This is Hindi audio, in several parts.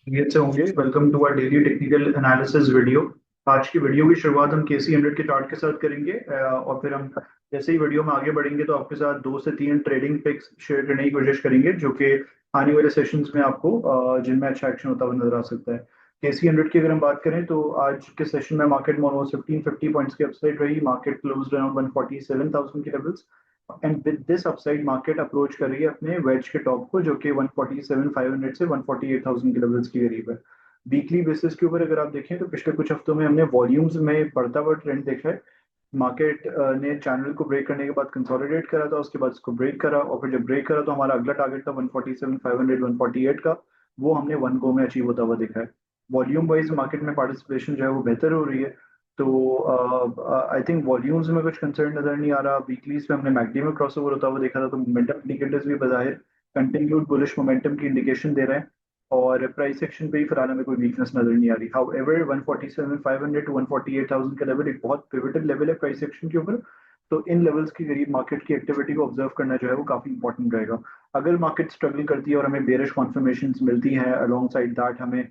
खैरियत से होंगे। Welcome to our daily technical analysis video. आज की वीडियो की शुरुआत हम KC 100 के चार्ट के साथ करेंगे और फिर हम जैसे ही वीडियो में आगे बढ़ेंगे तो आपके साथ 2 से 3 ट्रेडिंग पिक्स शेयर करने की कोशिश करेंगे जो कि आने वाले सेशंस में आपको जिनमें अच्छा एक्शन होता हुआ नजर आ सकता है। KC 100 की अगर हम बात करें तो आज के सेशन में मार्केट में ऑलमोस्ट 1550 पॉइंट्स की अपसाइड रही। मार्केट क्लोज अराउंड 147,000 के levels and with this upside market approach कर रही है अपने वेज के टॉप को जो कि 147,500 से 148,000 के लेवल्स के करीब है। वीकली बेसिस के ऊपर अगर आप देखें तो पिछले कुछ हफ्तों में हमने वॉल्यूम्स में बढ़ता हुआ ट्रेंड देखा है। मार्केट ने चैनल को ब्रेक करने के बाद कंसोलिडेट करा था, उसके बाद इसको ब्रेक करा और फिर जब ब्रेक करा तो हमारा अगला टारगेट था 147,500 148 का। वो हमने वन गो में अचीव होता हुआ देखा है। वॉल्यूम वाइज मार्केट में पार्टिसिपेशन जो है वो बेहतर हो रही है। तो आई थिंक वॉल्यूम्स में कुछ कंसर्न नजर नहीं आ रहा। वीकलीज पे हमने मैकडी में क्रॉसओवर होता हुआ देखा था, तो मोमेंटम इंडिकेटर्स भी बजाय कंटिन्यूड बुलिश मोमेंटम की इंडिकेशन दे रहे हैं और प्राइस एक्शन पे ही फिलहाल हमें कोई वीकनेस नजर नहीं आ रही। हाउ एवर 147,500 टू 148,000 का लेवल एक बहुत पिवटल लेवल है प्राइस एक्शन के ऊपर। तो इन लेवल्स के करीब मार्केट की एक्टिविटी को ऑब्जर्व करना जो है वो काफी इंपॉर्टेंट रहेगा। अगर मार्केट स्ट्रगल करती है और हमें बेरिश कॉन्फर्मेशन मिलती हैं अलोंग साइड दैट हमें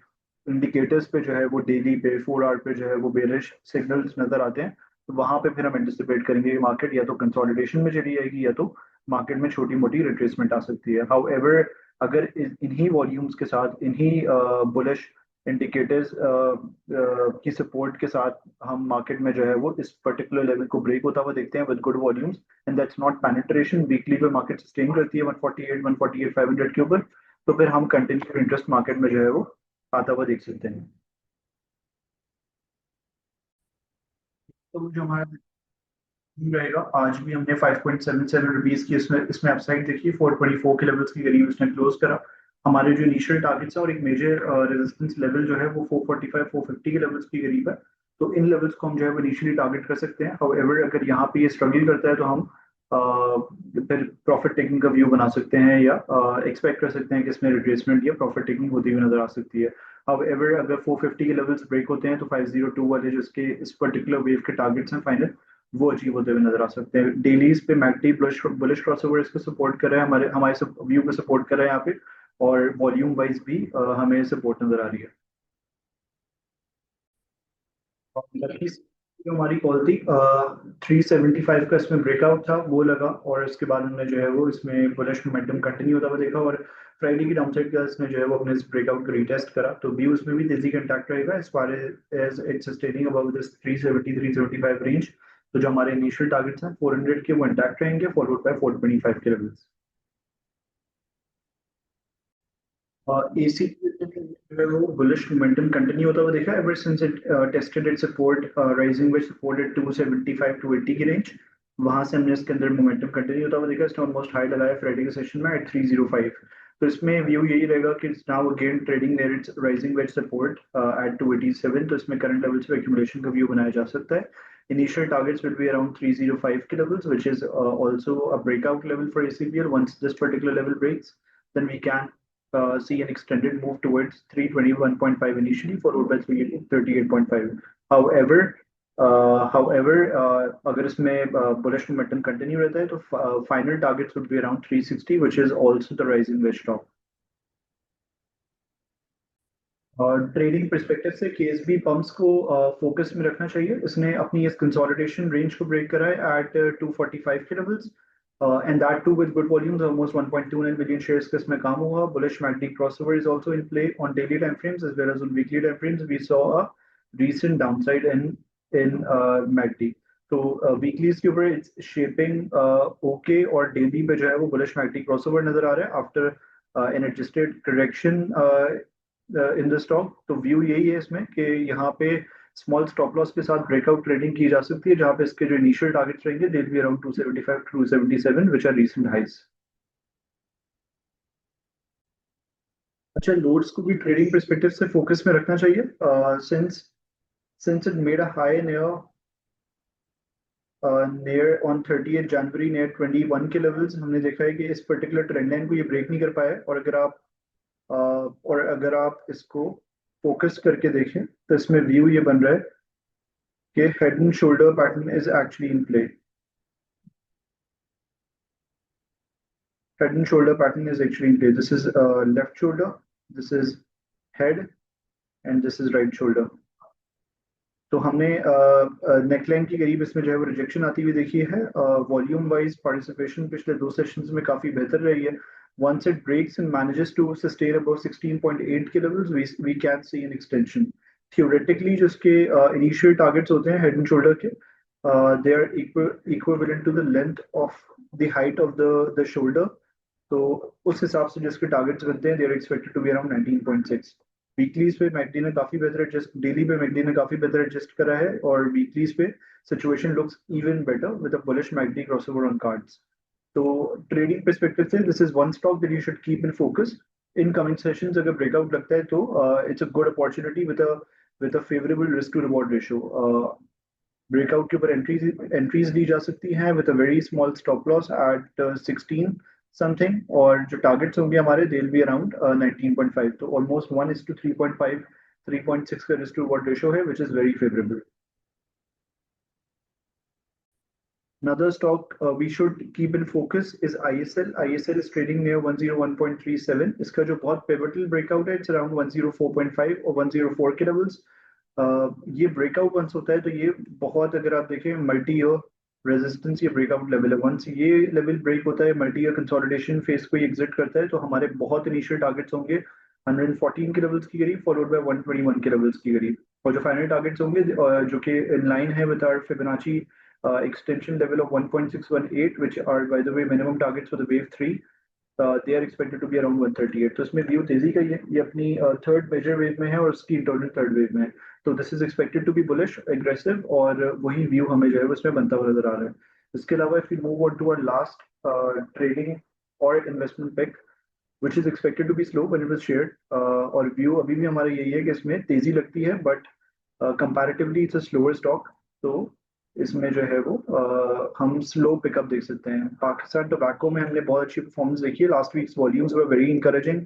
इंडिकेटर्स पे जो है वो डेली पे 4 आवर पे जो है वो बेरिश सिग्नल्स नजर आते हैं, तो वहां पे फिर हम एंटिसिपेट करेंगे कि मार्केट या तो कंसोलिडेशन में चली जाएगी या तो मार्केट में छोटी मोटी रिट्रेसमेंट आ सकती है। हाउ एवर अगर इन्हीं वॉल्यूम्स के साथ इन्हीं बुलिश इंडिकेटर्स की सपोर्ट के साथ हम मार्केट में जो है वो इस पर्टिकुलर लेवल को ब्रेक होता हुआ देखते हैं with good volumes and that's not penetration. Weekly पे मार्केट सस्टेन करती है 148 148 500 के ऊपर, तो फिर हम कंटिन्यू इंटरेस्ट मार्केट में जो है वो आता हुआ देख सकते हैं। तो जो हमारा रहेगा, आज भी हमने 5.77 रुपीज की इसमें इसमें अपसाइड देखी। 424 के लेवल्स के करीब इसने क्लोज करा। हमारे जो इनिशियल टारगेट्स है और एक मेजर रेजिस्टेंस लेवल जो है वो 445 450 के लेवल्स के करीब है। तो इन लेवल्स को हम जो है वो इनिशियली टारगेट कर सकते हैं। हाउएवर अगर यहाँ पे ये स्ट्रगल करता है तो हम फिर प्रॉफिट टेकिंग का व्यू बना सकते हैं या एक्सपेक्ट कर सकते हैं कि इसमें रिट्रेसमेंट या प्रॉफिट टेकिंग होती हुई नजर आ सकती है। हाउएवर अगर 450 के लेवल्स ब्रेक होते हैं तो 502 वाले जो इसके इस पर्टिकुलर वेव के टारगेट्स हैं फाइनल, वो अचीव होते हुए नजर आ सकते हैं। डेलीज पे मैकडी बुलिश बुलिश क्रॉसओवर इसको सपोर्ट कर रहा है, हमारे हमारे सब व्यू को सपोर्ट कर रहा है यहाँ पे। और वॉल्यूम वाइज भी हमें सपोर्ट नजर आ रही है। और लकी जो हमारी कॉल थी 375 का इसमें ब्रेकआउट था वो लगा और इसके बाद हमने जो है वो इसमें बुलिश मोमेंटम कंटिन्यू होता हुआ देखा। और फ्राइडे की डाउनसाइड का इसने जो है वो अपने इस ब्रेकआउट को रीटेस्ट करा, तो व्यू उसमें भी तेजी का इंटैक्ट रहेगा as far as it's sustaining about this 370 375 range. तो जो हमारे इनिशियल टारगेट्स हैं 400 के वो इंटैक्ट रहेंगे, फॉलोड बाय 425 के लेवल्स। एसी जो है वो बुलिश मोमेंटम कंटिन्यू होता हुआ देखा ever since it tested it support rising which supported 275 to 80 की रेंज। वहां से हमने इसके अंदर मोमेंटम कंटिन्यू होता हुआ देखा। इसने ऑलमोस्ट हाई लगाया फ्राइडे के सेशन में एट 305। तो इसमें व्यू यही रहेगा कि it's now again trading there it's rising wedge support at 287। तो इसमें करंट लेवल्स पे एक्यूमुलेशन का व्यू बनाया जा सकता है। Initial targets will be around 305 k levels, which is also a breakout level for ACPL. Once this particular level breaks, then we can see an extended move towards 321.5 initially, followed by 338.5. However, अगर इसमें बुलिश मोमेंटम कंटिन्यू रहता है तो final targets would be around 360, which is also the rising veg top. और ट्रेडिंग परस्पेक्टिव से केएसबी पंप्स को फोकस में रखना चाहिए। इसने अपनी इस कंसोलिडेशन रेंज को ब्रेक करा है एट 245 के levels and that too with good volumes almost 1.29 million shares का इसमें काम हुआ। Bullish magnetic crossover is also in play on daily time frames as well as on weekly time frames. We saw a recent downside in magnetic. तो वीकलीज के ऊपर इट्स शेपिंग ओके और डेली पे जो है वो बुलिश मैग्नेटिक क्रॉसओवर नजर आ रहा है after an adjusted correction in the stock. तो व्यू यही है इसमें कि यहाँ पे स्मॉल स्टॉप लॉस के साथ ब्रेकआउट ट्रेडिंग की जा सकती है, जहाँ पे इसके जो इनिशियल टारगेट्स रहेंगे they be around 275 277 which are recent highs. अच्छा, लोड्स को भी ट्रेडिंग परस्पेक्टिव से फोकस में रखना चाहिए। Since since it made a high near on 30 January near 21 के लेवल्स, हमने देखा है कि इस पर्टिकुलर ट्रेंड लाइन को ये ब्रेक नहीं कर पाया है। और अगर आप इसको फोकस करके देखें तो इसमें व्यू ये बन रहा है कि head and shoulder pattern is actually in play. Head and shoulder pattern is actually in play. This is left shoulder. This is head and this is right shoulder. तो हमने नेकलाइन के करीब इसमें जो है वो रिजेक्शन आती हुई देखी है। वॉल्यूम वाइज पार्टिसिपेशन पिछले दो सेशंस में काफी बेहतर रही है। Once it breaks and manages to sustain above 16.8 के levels, we can see an extension. Theoretically, जो इसके initial targets होते हैं head and shoulder के, they are equivalent to the length of the height of the shoulder. तो उस हिसाब से जिसके टारगेट्स बनते हैं, they are expected to be around 19.6. Weeklies पे मैकडी ने काफी बेहतर एडजस्ट, डेली पे मैकडी ने काफी बेहतर एडजस्ट करा है, और वीकलीज पे situation looks even better with a bullish MACD crossover on cards. तो ट्रेडिंग पर्सपेक्टिव से this is one stock that you should keep in focus in coming sessions. अगर ब्रेकआउट लगता है तो it's a good opportunity with a favourable risk to reward ratio. Breakout के ऊपर एंट्रीज ली जा सकती हैं with a very small stop loss at 16 something, और जो टारगेट्स होंगे हमारे दे विल बी अराउंड 19.5। तो ऑलमोस्ट 1:3.5 3.6 का रिस्क टू रिवॉर्ड रेशियो है, which is very favourable. Another stock we should keep in focus is ISL. ISL is trading near 101.37. इसका जो बहुत pivotal breakout है, it's around 104.5 और 104 के levels। ये ब्रेकआउट वंस होता है तो ये बहुत, अगर आप देखें, मल्टी ईयर रेजिस्टेंस ये ब्रेकआउट लेवल है। वंस ये लेवल ब्रेक होता है, मल्टी ईयर कंसोलिडेशन फेज को एग्जिट करता है, तो हमारे बहुत इनिशियल टारगेट्स होंगे 114 के लेवल्स की करीब, फॉलोड बाय 121 के लेवल्स की करीब। और जो फाइनल टारगेट्स होंगे जो कि इन लाइन है with our Fibonacci extension level of 1.618, which are by the way minimum targets for the wave 3. They are expected to be around 138. तो इसमें व्यू तेजी का ये अपनी थर्ड मेजर वेव में है और उसकी इंटरनल थर्ड वेव में है। तो this is expected to be bullish aggressive, और वही व्यू हमें जो है उसमें बनता हुआ नजर आ रहा है। इसके अलावा if we move on to our last trading और investment pick which is expected to be slow when it was shared, और व्यू अभी भी हमारा यही है कि इसमें तेजी लगती है, but comparatively it's a slower stock. तो इसमें जो है वो हम स्लो पिकअप देख सकते हैं। पाकिस्तान टोबैको में हमने बहुत अच्छी परफॉर्मेंस देखी है। Last weeks volumes were very encouraging.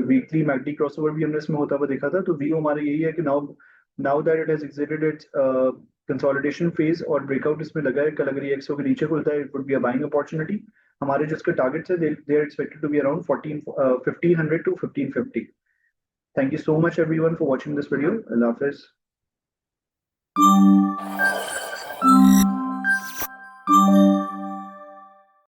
Weekly McD crossover भी हमने इसमें होता हुआ देखा था। तो व्यू हमारा यही है कि now that it has exerted it's consolidation phase और ब्रेकआउट इसमें लगा है, कल अगर ये 100 के नीचे खुलता है, it would be a buying opportunity. हमारे जिसके टारगेट्स है, they are expected to be around 1500 to 1550। Thank you so much everyone for watching this video. अल्लाह हाफिज।